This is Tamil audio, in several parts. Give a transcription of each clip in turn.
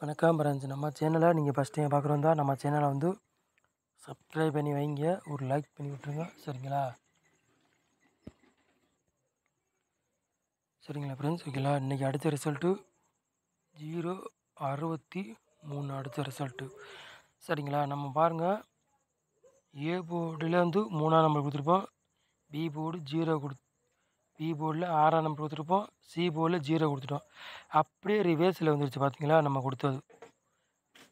வணக்கம் ஃப்ரெண்ட்ஸ். நம்ம சேனலை நீங்கள் ஃபஸ்ட் டைம் பார்க்குறோம் தான் நம்ம சேனலை வந்து சப்ஸ்கிரைப் பண்ணி வைங்க, ஒரு லைக் பண்ணி விட்ருங்க. சரிங்களா ஃப்ரெண்ட்ஸ். ஓகேங்களா, இன்றைக்கி அடித்த ரிசல்ட்டு 063 அடித்த ரிசல்ட்டு. சரிங்களா, நம்ம பாருங்கள், ஏ போர்டில் வந்து 3ஆம் நம்பர் கொடுத்துருப்போம், பி போர்டு 0 பி போர்டில் 6ஆம் நம்பர் கொடுத்துருப்போம், சி போர்டில் 0 கொடுத்துட்டோம். அப்படியே ரிவேர்ஸில் வந்துருச்சு பார்த்தீங்களா. நம்ம கொடுத்தது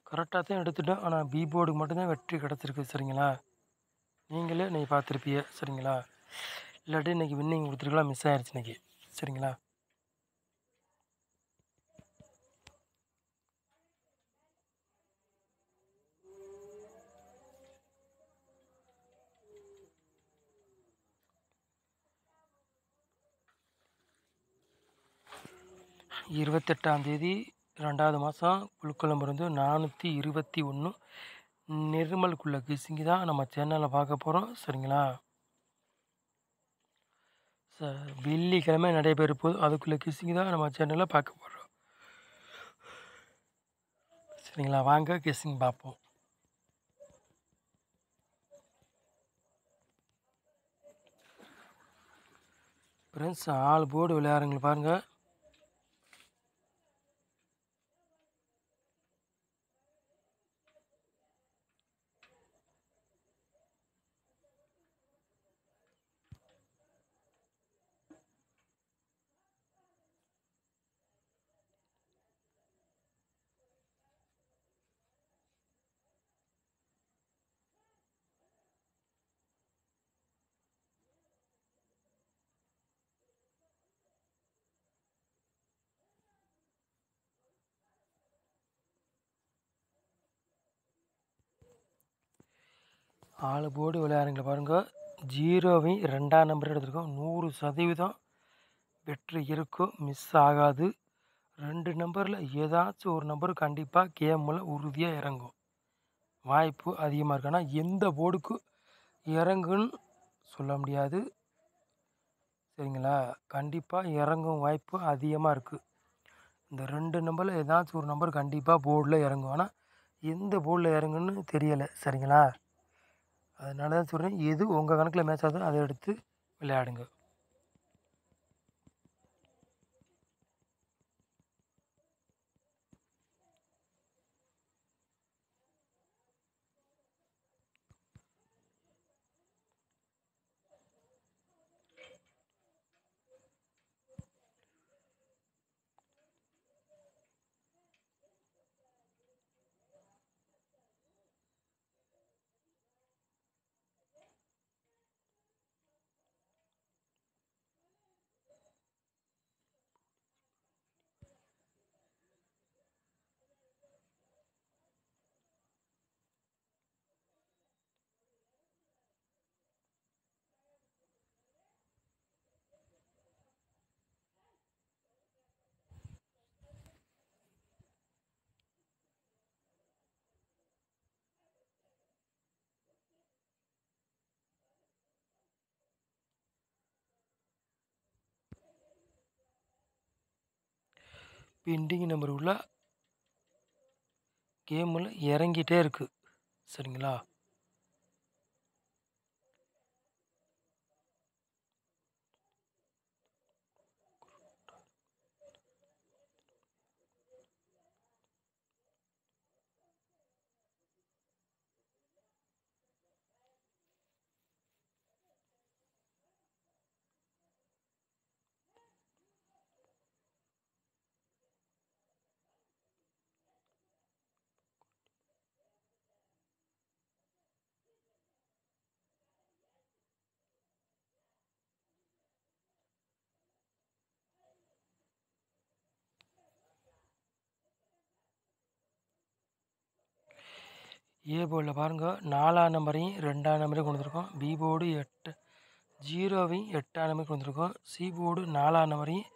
கரெக்டாக தான் எடுத்துட்டோம், ஆனால் பி போர்டுக்கு மட்டும்தான் வெற்றி கிடச்சிருக்கு. சரிங்களா, நீங்களே இன்றைக்கி பார்த்துருப்பீங்க. சரிங்களா, இல்லாட்டி இன்றைக்கி வின்னிங் கொடுத்துருக்கலாம், மிஸ் ஆயிடுச்சு இன்றைக்கி. சரிங்களா, தேதி 2வது மாதம் புழுக்களம் இருந்து 421 நிர்மலுக்குள்ள கிசிங்கி தான் நம்ம சேனலில் பார்க்க போகிறோம். சரிங்களா, வெள்ளிக்கிழமை நடைபெற போது அதுக்குள்ளே கிசிங்கி தான் நம்ம சேனலில் பார்க்க போகிறோம். சரிங்களா, வாங்க கிசிங் பார்ப்போம். ஃப்ரெண்ட்ஸ், 4 போர்டு விளையாடுறவங்களை பாருங்கள். ஆளு போர்டு விளையாடுறீங்களா பாருங்கள். 0வையும் 2ஆம் நம்பர் எடுத்துருக்கோம். 100% வெற்றி இருக்கும், மிஸ் ஆகாது. 2 நம்பரில் ஏதாச்சும் ஒரு நம்பர் கண்டிப்பாக கேமில் உறுதியாக இறங்கும், வாய்ப்பு அதிகமாக இருக்குது. ஆனால் எந்த போர்டுக்கு இறங்குன்னு சொல்ல முடியாது. சரிங்களா, கண்டிப்பாக இறங்கும் வாய்ப்பு அதிகமாக இருக்குது. இந்த 2 நம்பரில் ஏதாச்சும் ஒரு நம்பர் கண்டிப்பாக போர்டில் இறங்கும், ஆனால் எந்த போர்டில் இறங்குன்னு தெரியலை. சரிங்களா, அதனால தான் சொல்கிறேன், எது உங்கள் கணக்கில் மேட்ச் ஆகுதோ அதை எடுத்து விளையாடுங்க. பெண்டிங் நம்பர் உள்ள கேமில் இறங்கிட்டே இருக்குது. சரிங்களா, ஏ போர்டில் பாருங்கள், 4ஆம் நம்பரையும் 2ஆம் நம்பரையும் கொண்டு வந்துருக்கோம். பி போர்டு 0வையும் 8ஆம் நம்பரையும் கொண்டு வந்துருக்கோம். சி போர்டு 4ஆம் நம்பரையும்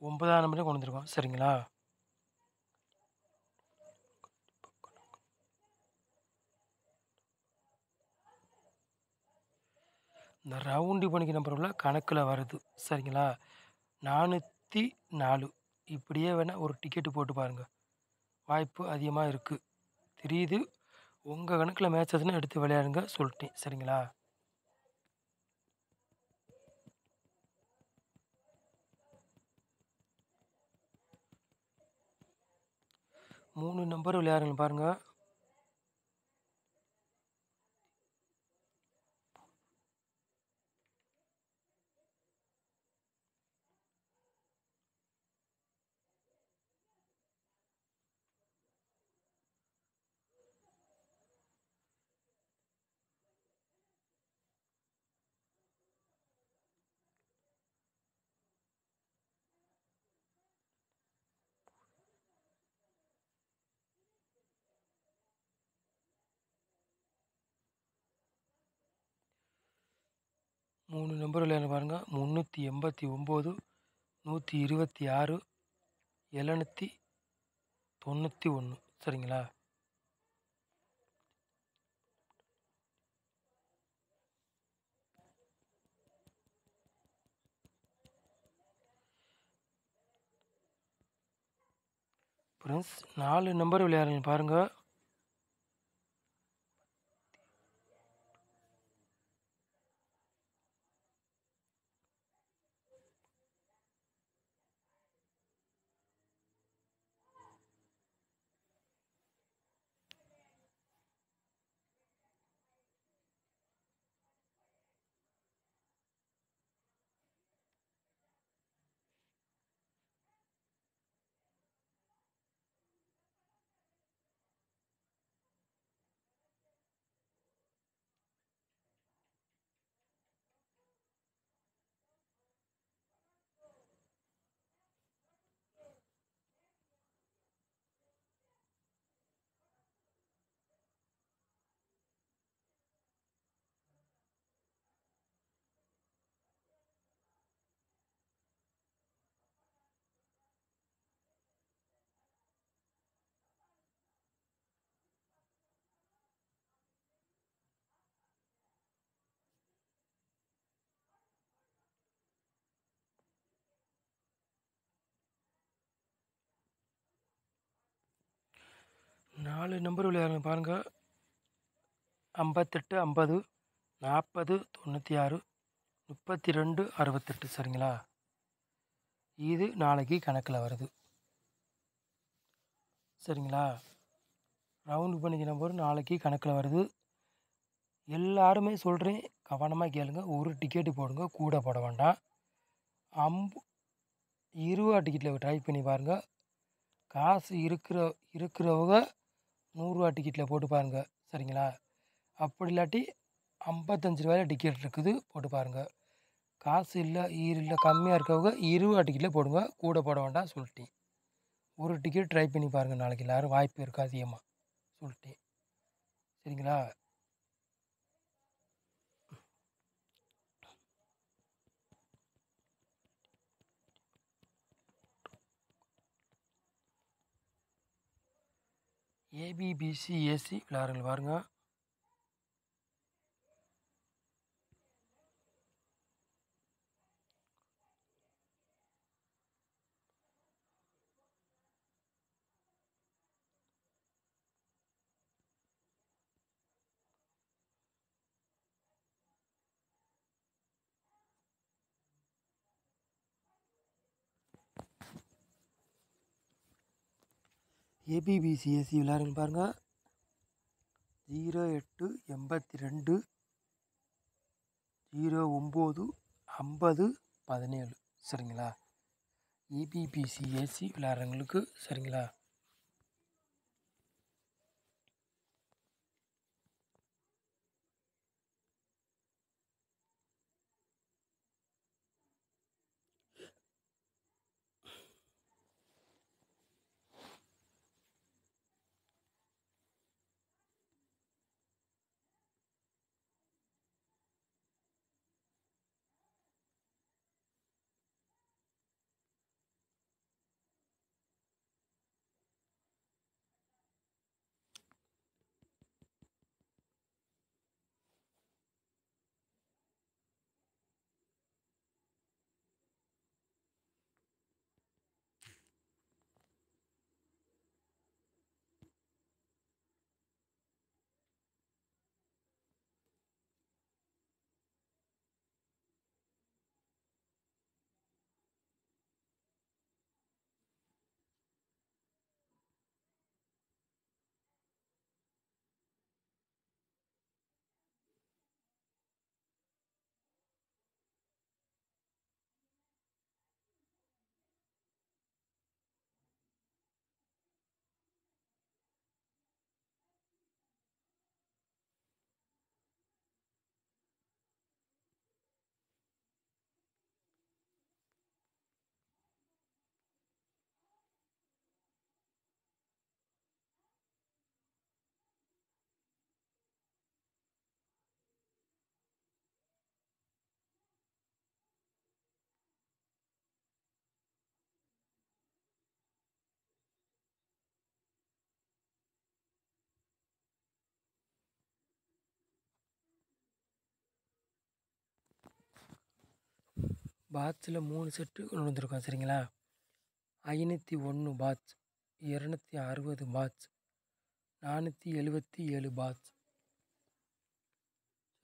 9ஆம் நம்பரையும் கொண்டு வந்துருக்கோம். சரிங்களா, இந்த ரவுண்டு பணிக்கு நம்பர் உள்ள கணக்கில் வருது. சரிங்களா, 404 இப்படியே வேணால் ஒரு டிக்கெட்டு போட்டு பாருங்கள், வாய்ப்பு அதிகமாக இருக்குது. தெரியுது. உங்கள் கணக்கில் மேட்ச் ஆச்சுன்னா எடுத்து விளையாடுங்க சொல்லிட்டேன். சரிங்களா? மூணு நம்பர் விளையாடுங்க பாருங்கள். மூணு நம்பர் விளையாடுங்க பாருங்கள். 389, 126, 791. சரிங்களா? ஃப்ரெண்ட்ஸ் 4 நம்பர் விளையாடுங்க பாருங்கள். நாலு நம்பர் விளையாடுங்க பாருங்கள். 58, 50, 40, 96, 32, 68. சரிங்களா? இது நாளைக்கு கணக்கில் வருது. சரிங்களா? ரவுண்டு பண்ணிக்க நம்பர் நாளைக்கு கணக்கில் வருது. எல்லாருமே சொல்கிறேன், கவனமாக கேளுங்க. ஒரு டிக்கெட்டு போடுங்க, கூட போட வேண்டாம். 20 டிக்கெட்டில் ட்ரை பண்ணி பாருங்கள். காசு இருக்கிறவங்க 100 டிக்கெட்டில் போட்டு பாருங்கள். சரிங்களா? அப்படி இல்லாட்டி 55 ரூபாயில் டிக்கெட் இருக்குது, போட்டு பாருங்கள். காசு இல்லை கம்மியாக இருக்கவங்க 20 டிக்கெட்டில் போடுங்க, கூட போட வேண்டாம் சொல்லிட்டேன். ஒரு டிக்கெட் ட்ரை பண்ணி பாருங்கள். நாளைக்கு எல்லோரும் வாய்ப்பு இருக்குது அதிகமாக சொல்லிட்டேன். சரிங்களா? ஏபிபிசி ஏசி விளையாடுங்க பாருங்கள். ஏபிபிசிஎஸ்சி விளையாடுங்க பாருங்கள். 08, 82, 09, 50, 17. சரிங்களா? ஏபிபிசிஎஸ்சி விளையாடுறவங்களுக்கு. சரிங்களா? பாட்ஸில் 3 செட்டு கொண்டு வந்திருக்கோம் சரிங்களா. 501 பாட்ஸ், 260 பாட்ஸ், 477 பாட்ஸ்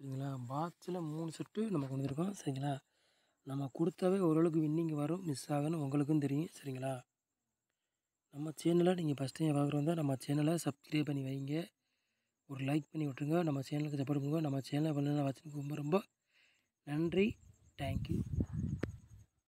சரிங்களா. பாட்ஸில் 3 செட்டு நம்ம கொண்டு வந்திருக்கோம் சரிங்களா. நம்ம கொடுத்தாவே ஓரளவுக்கு வின்னிங் வரும், மிஸ் ஆகணும் உங்களுக்கும் தெரியும் சரிங்களா. நம்ம சேனலை நீங்கள் ஃபஸ்ட் டைம் பார்க்குறவங்க நம்ம சேனலை சப்ஸ்கிரைப் பண்ணி வைங்க, ஒரு லைக் பண்ணி விட்ருங்க, நம்ம சேனலுக்கு சப்போர்ட் பண்ணுங்க. நம்ம சேனலை பண்ண வச்சுருக்கு ரொம்ப ரொம்ப நன்றி. தேங்க்யூ.